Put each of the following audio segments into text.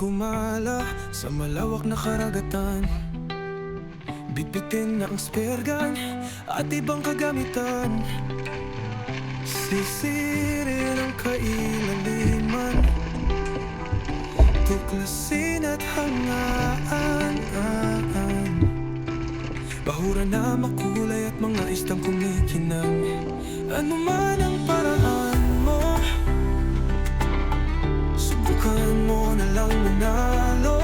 gumala sa malawak na karagatan. Bitbitin na ang spear gun at ibang kagamitan. Sisirin ang kailaliman, tuklasin at hangaan. Bahura na makulay at mga istang kumikinang. Ano man ang paraan mo, subukan mo na lang manalo.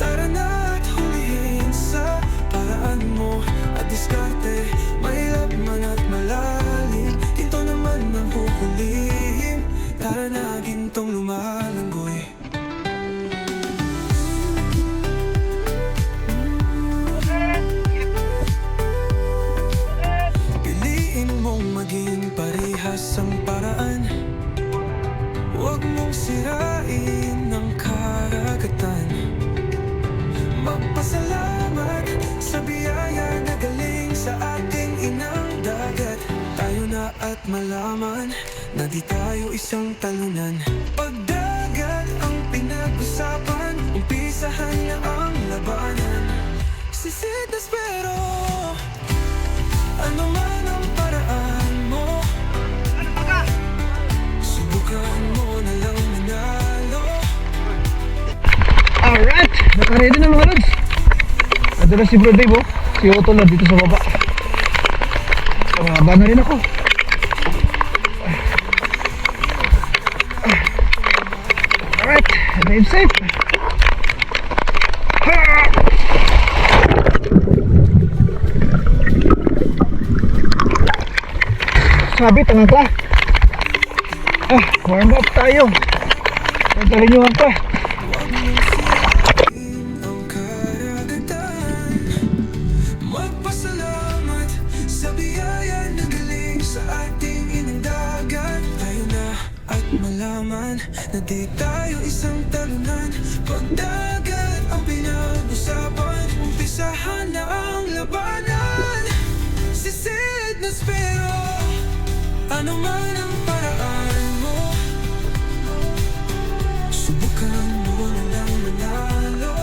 Tara na at hulihin sa paraan mo at diskarte. Mahirap man at malalim, ito naman ang huhulihin. Tara na, gintong lumalanggoy. Piliin mong maging parehas ang paraan. Huwag mong sirain ang karagatan. Magpasalamat sa biyaya na galing sa ating inang dagat. Tayo na at malaman na di tayo isang talunan. Pag dagat ang pinag-usapan, umpisahan na ang labanan. Sisid na pero ano man ang paraan mo, subukan mo na lang manalo. Alright, naka-ready na mga lods. Ito na si Bro Dave, oh. Si Otto na dito sa baba. Pangaba na rin ako. Alright, drive safe. Sabi, tangan ka. Warm up tayo. Nagdalin nyo ang pa. Huwag mong sirain ang karagatan. Magpasalamat sa biyaya na galing sa ating inang dagat. Tayo na at malaman na di tayo isang talunan. Pag dagat ang pinag-usapan, umpisahan na ang labanan. Sisid na pero ano man ang paraan mo, subukan mo na lang manalo.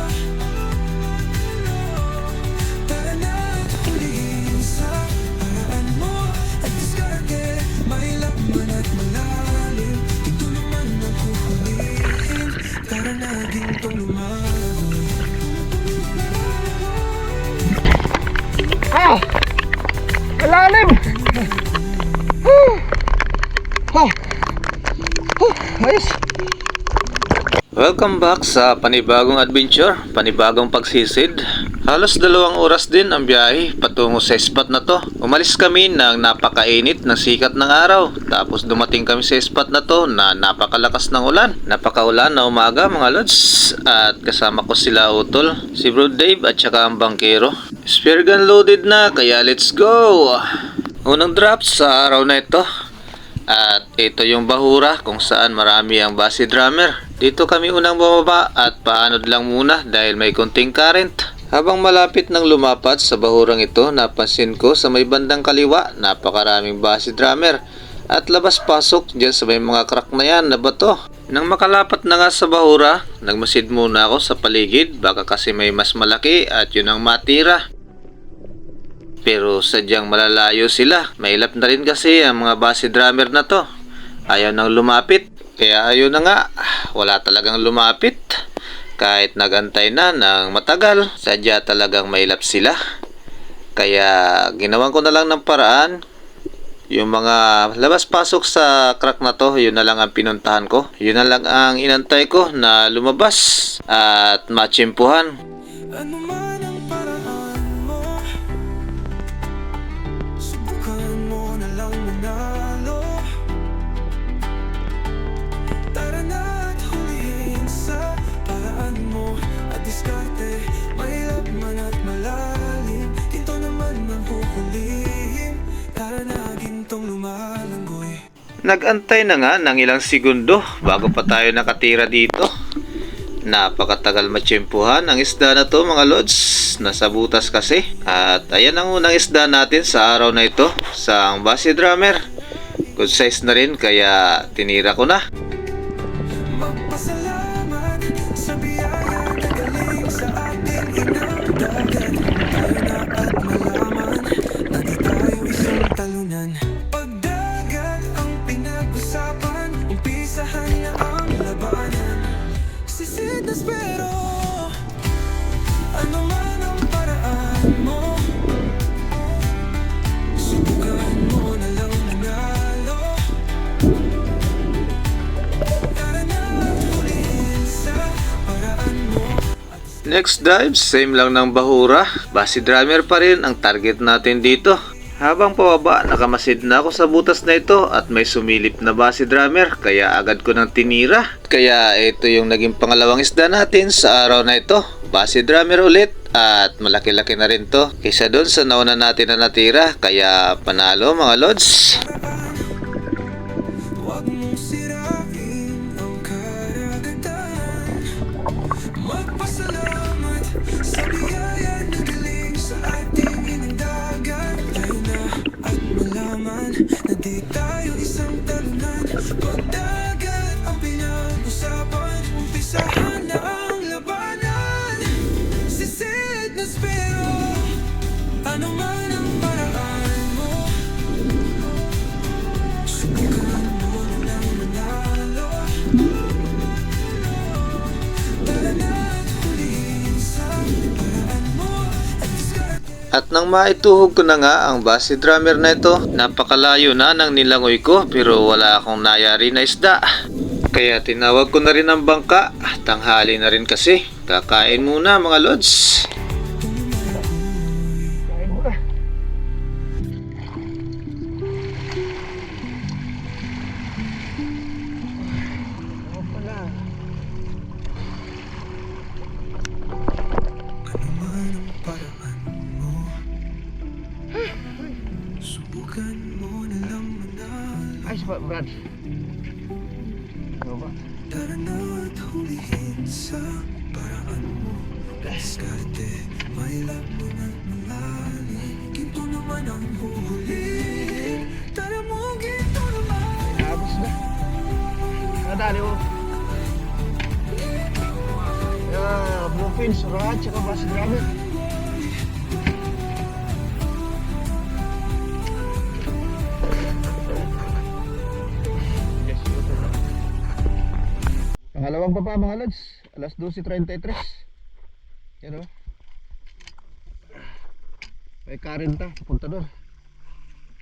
Tara na at hulihin sa paraan mo at diskarte. Mahilap man at malalim, ito naman ang huhulihin. Tara na, gintong lumago. Malalim! Ayos! Welcome back sa panibagong adventure, panibagong pagsisid. Halos 2 oras din ang biyahe patungo sa spot na to. Umalis kami ng napakainit ng sikat ng araw. Tapos dumating kami sa spot na to na napakalakas ng ulan. Napakaulan na umaga mga lods. At kasama ko sila Utol, si Bro Dave at saka ang bangkero. Spear gun loaded na kaya let's go! Unang drop sa araw na ito. At ito yung bahura kung saan marami ang base drummer. Dito kami unang bumaba at paanod lang muna dahil may konting current. Habang malapit ng lumapat sa bahurang ito, napansin ko sa may bandang kaliwa napakaraming base drummer at labas-pasok dyan sa may mga crack na yan na bato. Nang makalapat na nga sa bahura, nagmasid muna ako sa paligid baka kasi may mas malaki at yun ang matira. Pero sadyang malalayo sila. Mahilap na rin kasi ang mga base drummer na to. Ayaw nang lumapit. Kaya ayaw na nga. Wala talagang lumapit. Kahit nagantay na ng matagal, sadya talagang mahilap sila. Kaya ginawan ko na lang ng paraan. Yung mga labas-pasok sa crack na to, yun na lang ang pinuntahan ko. Yun na lang ang inantay ko na lumabas at matsimpuhan. Ano man ang paraan mo, subukan mo na lang manalo. Tara na at hulihin sa paraan mo at diskarte. Mahirap man at malalim, ito naman ang huhulihin. Tara na, gintong lumalanggoy. Nagantay na nga ng ilang segundo bago pa tayo nakatira dito. Napakatagal matsyempuhan ang isda na to mga lods. Nasa butas kasi. At ayan ang unang isda natin sa araw na ito. Sa base drummer. Good size na rin kaya tinira ko na. Magpasalamat sa biyaya na galing sa ating inang dagat. Tayo na at malaman na di tayo isang talunan. Pagdagat ang pinag-usapan, umpisahan na ang labanan. Sisid na spero, ano man ang paraan mo, subukan mo na lang manalo. Tara na at huliin sa paraan mo. Next dive, same lang ng bahura. Base drummer pa rin ang target natin dito. Habang pababa, nakamasid na ako sa butas na ito at may sumilip na base drummer kaya agad ko nang tinira. Kaya ito yung naging pangalawang isda natin sa araw na ito. Base drummer ulit at malaki-laki na rin to kaysa doon sa nauna natin na natira. Kaya panalo mga lods. Huwag mong sirain ang karagatan. Magpasalamat sa biyaya na galing sa ating inang dagat. Tayo na at malaman na di tayo isang talunan. Pagdagat ang pinag-usapan, umpisahan na ang labanan. Sisid na spero, ano man ang paraan mo, subukan mo na lang manalo. Tara na at huliin sa paraan mo at diskarte. At nang maituhog ko na nga ang base drummer na ito, napakalayo na ng nilangoy ko pero wala akong nayari na isda. Kaya tinawag ko na rin ang bangka, tanghali na rin kasi. Kakain muna mga lods. Kain mo na. Ano pala? Ano man ang paraan mo, subukan mo na lang manalo. Ayos ba, Brad? Ano ba? Tara na at hulihin sa paraan mo. Diskarte, may laban at malalim. Ginto naman ang huli. Tara mo, ginto naman. Tapos na. Nadali mo. Bluefin, surat, tsaka base drummer. Yes, ito na. Pangalawang baba mga lods, alas 12:33. Yan o. May karenta, papunta doon.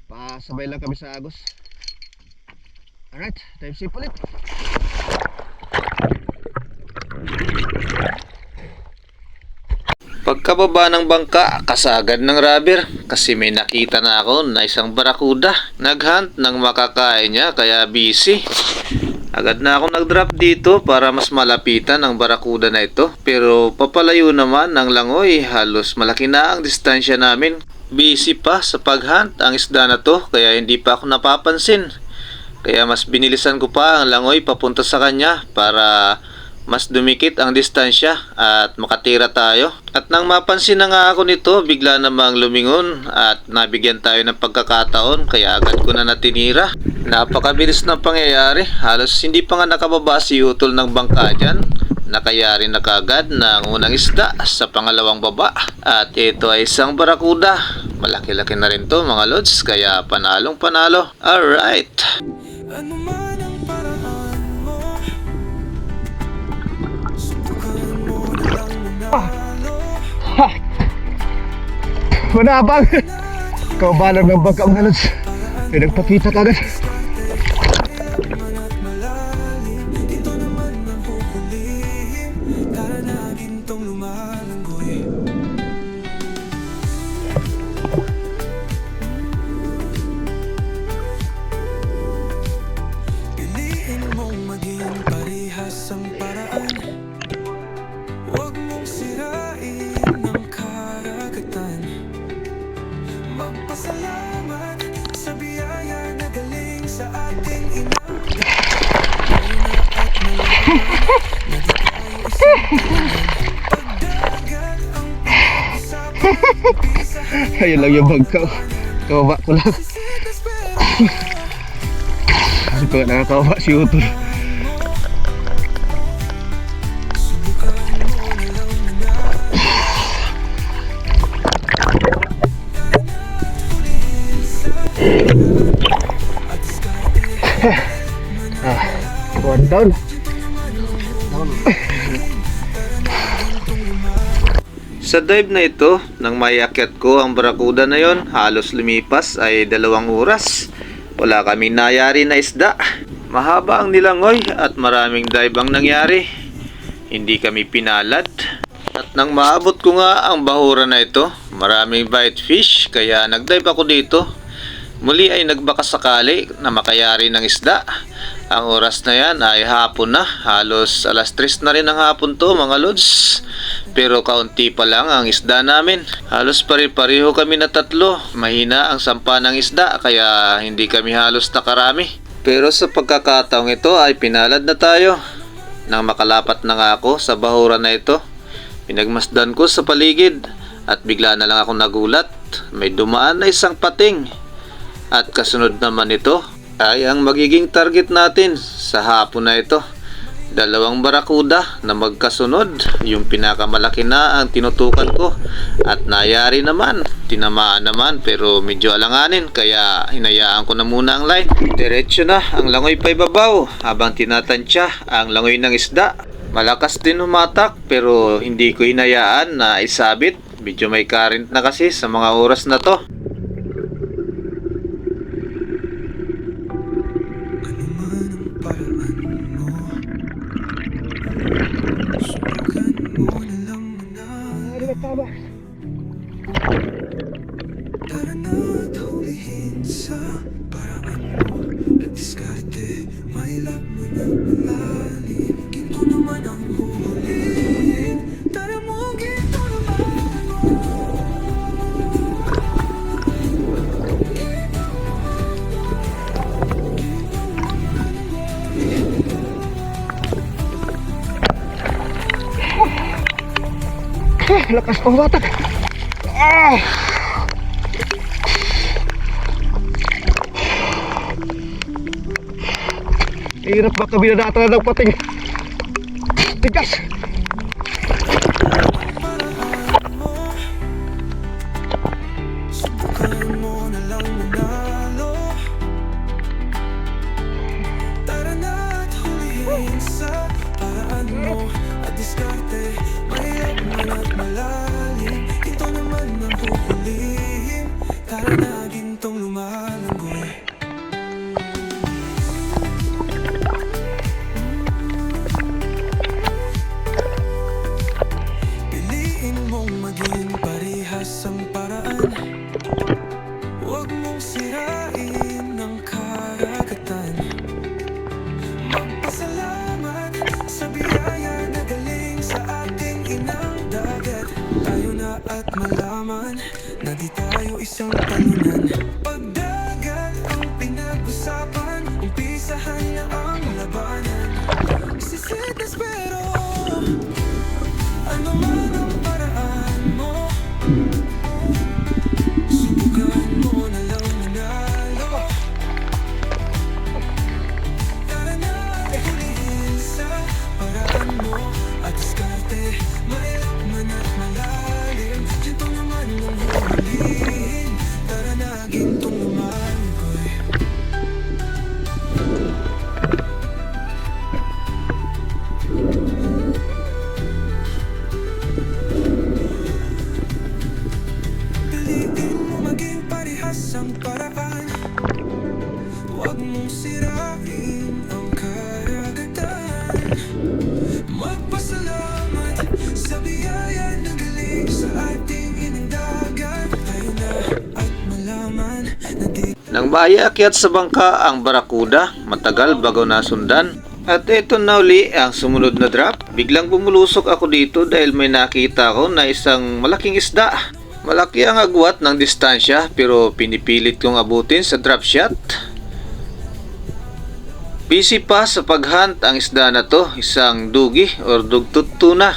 Pasabay lang kami sa Agos. Alright, time safe ulit. Pagkababa ng bangka, kasagad ng rubber kasi may nakita na ako na isang barakuda. Naghunt ng makakain niya kaya busy. Agad na ako nag-drop dito para mas malapitan ang barakuda na ito. Pero papalayo naman ng langoy, halos malaki na ang distansya namin. Busy pa sa paghunt ang isda na to kaya hindi pa ako napapansin. Kaya mas binilisan ko pa ang langoy papunta sa kanya para mas dumikit ang distansya at makatira tayo. At nang mapansin na nga ako nito, bigla namang lumingon at nabigyan tayo ng pagkakataon kaya agad ko na natinira. Napakabilis ng pangyayari, halos hindi pa nga nakababa si utol ng bangka dyan. Nakayari na kagad ng unang isda sa pangalawang baba. At ito ay isang barakuda. Malaki-laki na rin to mga lods kaya panalong panalo. Alright. Ano man ang paraan mo, subukan mo na lang manalo. Ha! Manabang! Kaubalang ng bangka mga lods. Pinagpakita ka agad. Man at malalim, dito naman ang huhulihin. Tara na gintong lumalanggoy. Piliin mong maging parehas ang paraan. Huwag mong sirain ang karagatan. Magpasalamat sa biyaya na galing sa ating inang tayo na at malaman na di tayo isang talunan. Pagdagat ang pinag-usapan, umpisahan na Ayun lang yung bangka. Kababa ko lang. sisid na spero. Kasi ko nga nakakababa si utol. Down. Sa dive na ito, nang maiakyat ko ang barakuda na yon, halos lumipas ay 2 oras. Wala kaming nayari na isda. Mahaba ang nilangoy at maraming dive ang nangyari. Hindi kami pinalad. At nang maabot ko nga ang bahura na ito, maraming bite fish kaya nagdive ako dito. Muli ay nagbakasakali na makayari ng isda. Ang oras na yan ay hapon na, halos alas 3 na rin ang hapon to mga lods. Pero kaunti pa lang ang isda namin. Halos pare-pareho kami na 3. Mahina ang sampa ng isda kaya hindi kami halos nakarami. Pero sa pagkakataong ito ay pinalad na tayo. Nang makalapat na nga ako sa bahura na ito, pinagmasdan ko sa paligid at bigla na lang ako nagulat. May dumaan na isang pating. At kasunod naman ito ay ang magiging target natin sa hapon na ito. 2 barakuda na magkasunod. Yung pinakamalaki na ang tinutukan ko. At nayari naman. Tinamaan naman pero medyo alanganin kaya hinayaan ko na muna ang line. Diretso na ang langoy pa ibabaw habang tinatansya ang langoy ng isda. Malakas din humatak pero hindi ko hinayaan na isabit. Medyo may current na kasi sa mga oras na to. Ano man ang paraan mo, subukan mo na lang na. Tara na't hulihin sa paraan mo. At diskarte, mahilap mo ng malalim. Ginto naman ang huhulihin. Tara mo, ginto naman mo. Lakas pang batak. Ah! Hirap baka binadata na ng pating. Tigas! Subukan mo na lang manalo. Tara na't hulihin sa paraan mo. At diskarte, mahirap man at malalim. Ito naman ang huhulihin. Tara na gintong lumalanggoy. Piliin mong maging parehas ang paraan. Huwag mong sirain ang karagatan. Magpasalamat sa biyaya na galing sa ating inang dagat. Tayo na at malaman na di tayo isang talunan. Pagdagat ang pinag-usapan, umpisahan na ang labanan. Sisitas pero ano man ang paraan mo, subukan mo na lang manalo. Tara na hulihin sa paraan mo. At diskarte, mahirap man at malalim. Ginto naman ang huhulihin. Tara na gintong lumalanggoy. Piliin mo maging parehas ang paraan. Huwag mong sirain ang karagatan. Magpasalamat sa biyaya na galing sa ating inang dagat. Tayo na at malaman na di. Nang maiakyat sa bangka ang barakuda, matagal bago nasundan. At ito na uli ang sumunod na drop. Biglang bumulusok ako dito dahil may nakita ko na isang malaking isda. Malaki ang agwat ng distansya pero pinipilit kong abutin sa drop shot. Busy pa sa paghunt ang isda na to, isang dugi or dugtut tuna.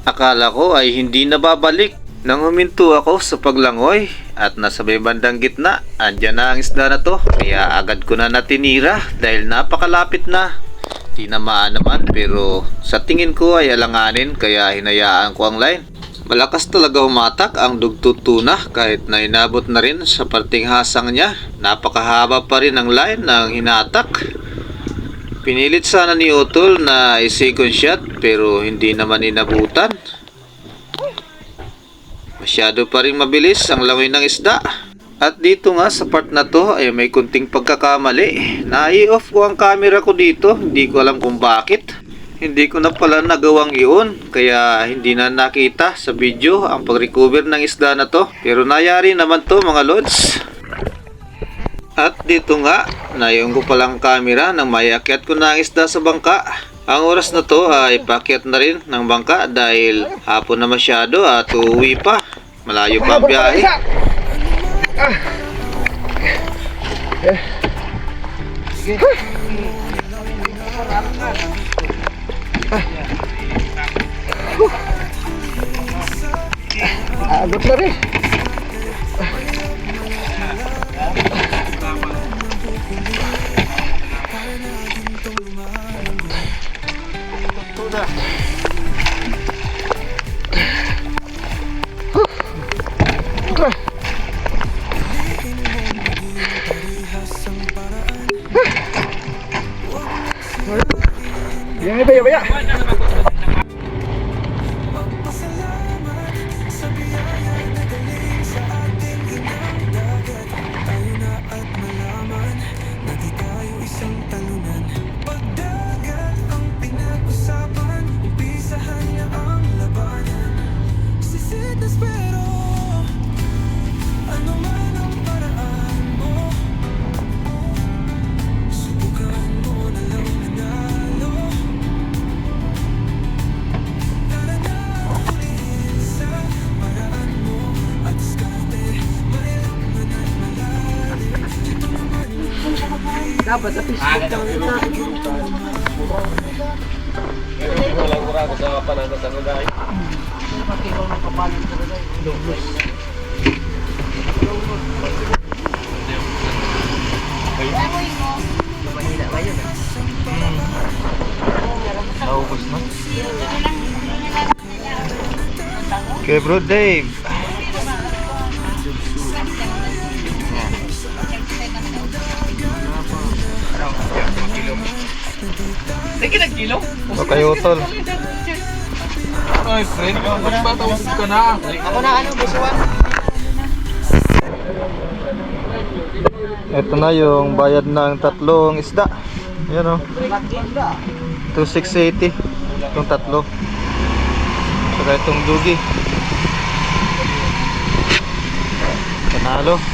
Akala ko ay hindi nababalik. Nang huminto ako sa paglangoy at nasa may bandang gitna, andyan na ang isda na to. Kaya agad ko na natinira dahil napakalapit na. Tinamaan naman pero sa tingin ko ay alanganin kaya hinayaan ko ang line. Malakas talaga humatak ang dugtut tuna kahit na inabot na rin sa parting hasang niya. Napakahaba pa rin ang line ng hinatak. Pinilit sana ni Utol na i-second shot pero hindi naman inabutan. Masyado pa rin mabilis ang langoy ng isda. At dito nga sa part na to ay may kunting pagkakamali. Na-i-off ko ang camera ko dito, hindi ko alam kung bakit. Hindi ko na pala nagawang iyon, kaya hindi na nakita sa video ang pag-recover ng isda na to. Pero nayari naman to mga lods. At dito nga, naiyon ko palang camera nang maiakyat ko na ang isda sa bangka. Ang oras na to ay pakyat na rin ng bangka dahil hapon na masyado at uuwi pa. Malayo pa ang biyahe. Abot na rin. Baya, baya. Magpasalamat sa biyaya na galing sa ating inang dagat. Tayo na at malaman na di tayo isang talunan. Pagdagat ang pinag-usapan, umpisahan na ang labanan. Sisid na spero, ano man ang paraan mo. Subukan mo na lang manalo. Tara na ulitin sa paraan mo at diskarte. Mailangan at malalim. Ito naman Dapat at least Okay bro Dave. Okay Utol. Ay, friend, magpatawag ka na. ako na ano, busuan. Ito na yung bayad ng tatlong isda. Ayan o. 2,680. Itong tatlo. Saka itong dugi. Panalo.